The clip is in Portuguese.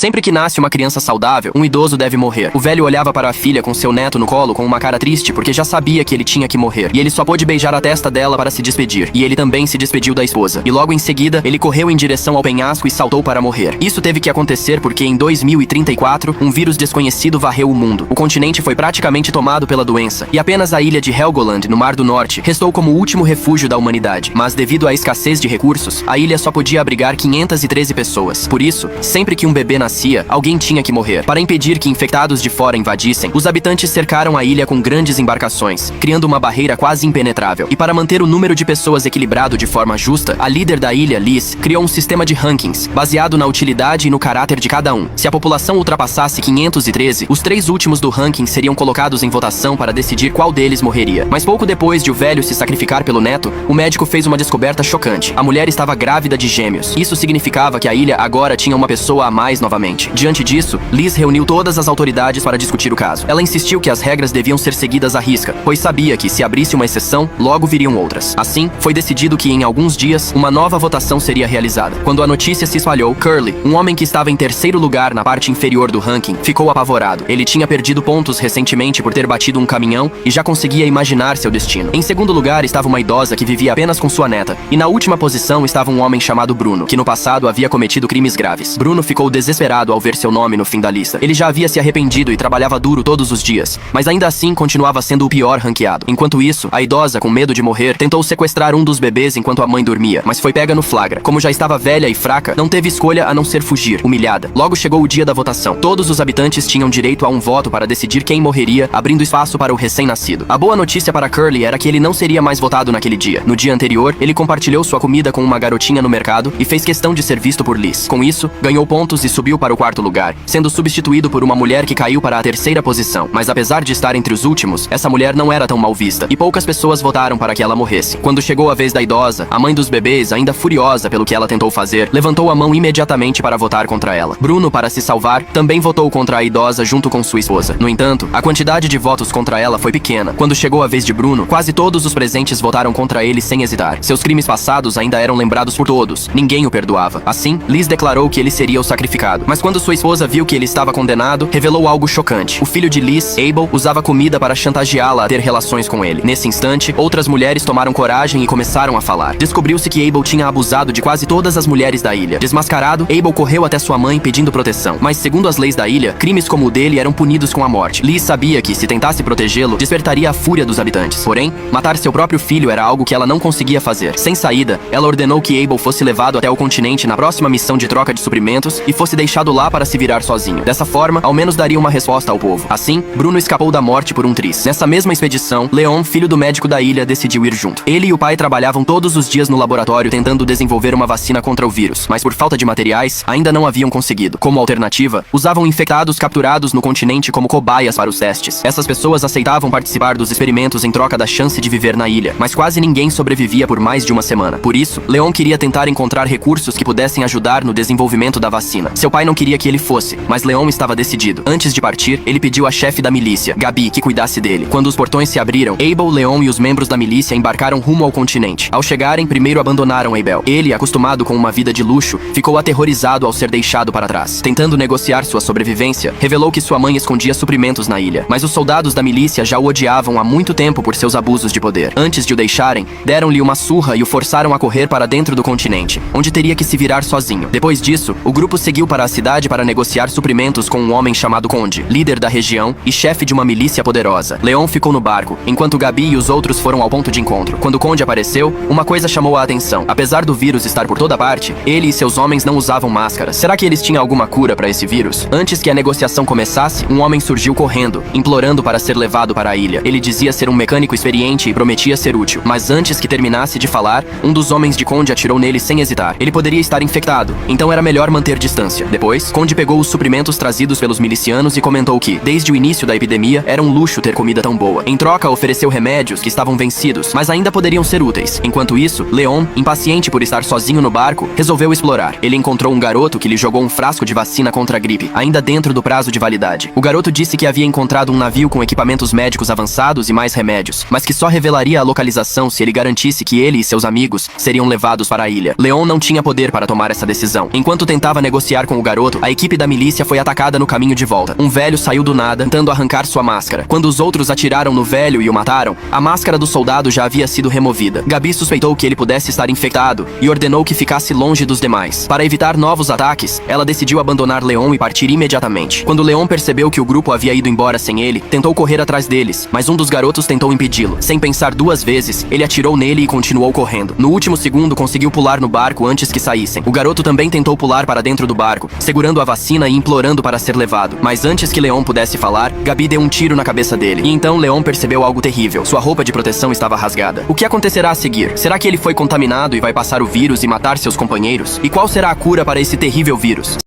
Sempre que nasce uma criança saudável, um idoso deve morrer. O velho olhava para a filha com seu neto no colo com uma cara triste porque já sabia que ele tinha que morrer. E ele só pôde beijar a testa dela para se despedir. E ele também se despediu da esposa. E logo em seguida, ele correu em direção ao penhasco e saltou para morrer. Isso teve que acontecer porque em 2034, um vírus desconhecido varreu o mundo. O continente foi praticamente tomado pela doença. E apenas a ilha de Helgoland, no Mar do Norte, restou como o último refúgio da humanidade. Mas devido à escassez de recursos, a ilha só podia abrigar 513 pessoas. Por isso, sempre que um bebê nascia, alguém tinha que morrer. Para impedir que infectados de fora invadissem, os habitantes cercaram a ilha com grandes embarcações, criando uma barreira quase impenetrável. E para manter o número de pessoas equilibrado de forma justa, a líder da ilha, Liz, criou um sistema de rankings, baseado na utilidade e no caráter de cada um. Se a população ultrapassasse 513, os 3 últimos do ranking seriam colocados em votação para decidir qual deles morreria. Mas pouco depois de o velho se sacrificar pelo neto, o médico fez uma descoberta chocante. A mulher estava grávida de gêmeos. Isso significava que a ilha agora tinha uma pessoa a mais novamente. Diante disso, Liz reuniu todas as autoridades para discutir o caso. Ela insistiu que as regras deviam ser seguidas à risca, pois sabia que se abrisse uma exceção, logo viriam outras. Assim, foi decidido que em alguns dias, uma nova votação seria realizada. Quando a notícia se espalhou, Curly, um homem que estava em terceiro lugar na parte inferior do ranking, ficou apavorado. Ele tinha perdido pontos recentemente por ter batido um caminhão e já conseguia imaginar seu destino. Em segundo lugar estava uma idosa que vivia apenas com sua neta. E na última posição estava um homem chamado Bruno, que no passado havia cometido crimes graves. Bruno ficou desesperado ao ver seu nome no fim da lista. Ele já havia se arrependido e trabalhava duro todos os dias, mas ainda assim continuava sendo o pior ranqueado. Enquanto isso, a idosa, com medo de morrer, tentou sequestrar um dos bebês enquanto a mãe dormia, mas foi pega no flagra. Como já estava velha e fraca, não teve escolha a não ser fugir, humilhada. Logo chegou o dia da votação. Todos os habitantes tinham direito a um voto para decidir quem morreria, abrindo espaço para o recém-nascido. A boa notícia para Curly era que ele não seria mais votado naquele dia. No dia anterior, ele compartilhou sua comida com uma garotinha no mercado e fez questão de ser visto por Liz. Com isso, ganhou pontos e subiu para o 4º lugar, sendo substituído por uma mulher que caiu para a 3ª posição. Mas apesar de estar entre os últimos, essa mulher não era tão mal vista, e poucas pessoas votaram para que ela morresse. Quando chegou a vez da idosa, a mãe dos bebês, ainda furiosa pelo que ela tentou fazer, levantou a mão imediatamente para votar contra ela. Bruno, para se salvar, também votou contra a idosa junto com sua esposa. No entanto, a quantidade de votos contra ela foi pequena. Quando chegou a vez de Bruno, quase todos os presentes votaram contra ele sem hesitar. Seus crimes passados ainda eram lembrados por todos. Ninguém o perdoava. Assim, Liz declarou que ele seria o sacrificado. Mas quando sua esposa viu que ele estava condenado, revelou algo chocante. O filho de Liz, Abel, usava comida para chantageá-la a ter relações com ele. Nesse instante, outras mulheres tomaram coragem e começaram a falar. Descobriu-se que Abel tinha abusado de quase todas as mulheres da ilha. Desmascarado, Abel correu até sua mãe pedindo proteção. Mas segundo as leis da ilha, crimes como o dele eram punidos com a morte. Liz sabia que, se tentasse protegê-lo, despertaria a fúria dos habitantes. Porém, matar seu próprio filho era algo que ela não conseguia fazer. Sem saída, ela ordenou que Abel fosse levado até o continente na próxima missão de troca de suprimentos e fosse deixado lá para se virar sozinho. Dessa forma, ao menos daria uma resposta ao povo. Assim, Bruno escapou da morte por um triz. Nessa mesma expedição, Leon, filho do médico da ilha, decidiu ir junto. Ele e o pai trabalhavam todos os dias no laboratório tentando desenvolver uma vacina contra o vírus, mas por falta de materiais, ainda não haviam conseguido. Como alternativa, usavam infectados capturados no continente como cobaias para os testes. Essas pessoas aceitavam participar dos experimentos em troca da chance de viver na ilha, mas quase ninguém sobrevivia por mais de uma semana. Por isso, Leon queria tentar encontrar recursos que pudessem ajudar no desenvolvimento da vacina. Seu pai não queria que ele fosse, mas Leon estava decidido. Antes de partir, ele pediu à chefe da milícia, Gabi, que cuidasse dele. Quando os portões se abriram, Abel, Leon e os membros da milícia embarcaram rumo ao continente. Ao chegarem, primeiro abandonaram Abel. Ele, acostumado com uma vida de luxo, ficou aterrorizado ao ser deixado para trás. Tentando negociar sua sobrevivência, revelou que sua mãe escondia suprimentos na ilha, mas os soldados da milícia já o odiavam há muito tempo por seus abusos de poder. Antes de o deixarem, deram-lhe uma surra e o forçaram a correr para dentro do continente, onde teria que se virar sozinho. Depois disso, o grupo seguiu para a cidade para negociar suprimentos com um homem chamado Conde, líder da região e chefe de uma milícia poderosa. Leon ficou no barco, enquanto Gabi e os outros foram ao ponto de encontro. Quando Conde apareceu, uma coisa chamou a atenção. Apesar do vírus estar por toda parte, ele e seus homens não usavam máscaras. Será que eles tinham alguma cura para esse vírus? Antes que a negociação começasse, um homem surgiu correndo, implorando para ser levado para a ilha. Ele dizia ser um mecânico experiente e prometia ser útil. Mas antes que terminasse de falar, um dos homens de Conde atirou nele sem hesitar. Ele poderia estar infectado, então era melhor manter distância. Depois, Conde pegou os suprimentos trazidos pelos milicianos e comentou que, desde o início da epidemia, era um luxo ter comida tão boa. Em troca, ofereceu remédios que estavam vencidos, mas ainda poderiam ser úteis. Enquanto isso, Leon, impaciente por estar sozinho no barco, resolveu explorar. Ele encontrou um garoto que lhe jogou um frasco de vacina contra a gripe, ainda dentro do prazo de validade. O garoto disse que havia encontrado um navio com equipamentos médicos avançados e mais remédios, mas que só revelaria a localização se ele garantisse que ele e seus amigos seriam levados para a ilha. Leon não tinha poder para tomar essa decisão. Enquanto tentava negociar com o garoto, garoto, a equipe da milícia foi atacada no caminho de volta. Um velho saiu do nada, tentando arrancar sua máscara. Quando os outros atiraram no velho e o mataram, a máscara do soldado já havia sido removida. Gabi suspeitou que ele pudesse estar infectado e ordenou que ficasse longe dos demais. Para evitar novos ataques, ela decidiu abandonar Leon e partir imediatamente. Quando Leon percebeu que o grupo havia ido embora sem ele, tentou correr atrás deles, mas um dos garotos tentou impedi-lo. Sem pensar duas vezes, ele atirou nele e continuou correndo. No último segundo, conseguiu pular no barco antes que saíssem. O garoto também tentou pular para dentro do barco, segurando a vacina e implorando para ser levado. Mas antes que Leon pudesse falar, Gabi deu um tiro na cabeça dele. E então Leon percebeu algo terrível. Sua roupa de proteção estava rasgada. O que acontecerá a seguir? Será que ele foi contaminado e vai passar o vírus e matar seus companheiros? E qual será a cura para esse terrível vírus?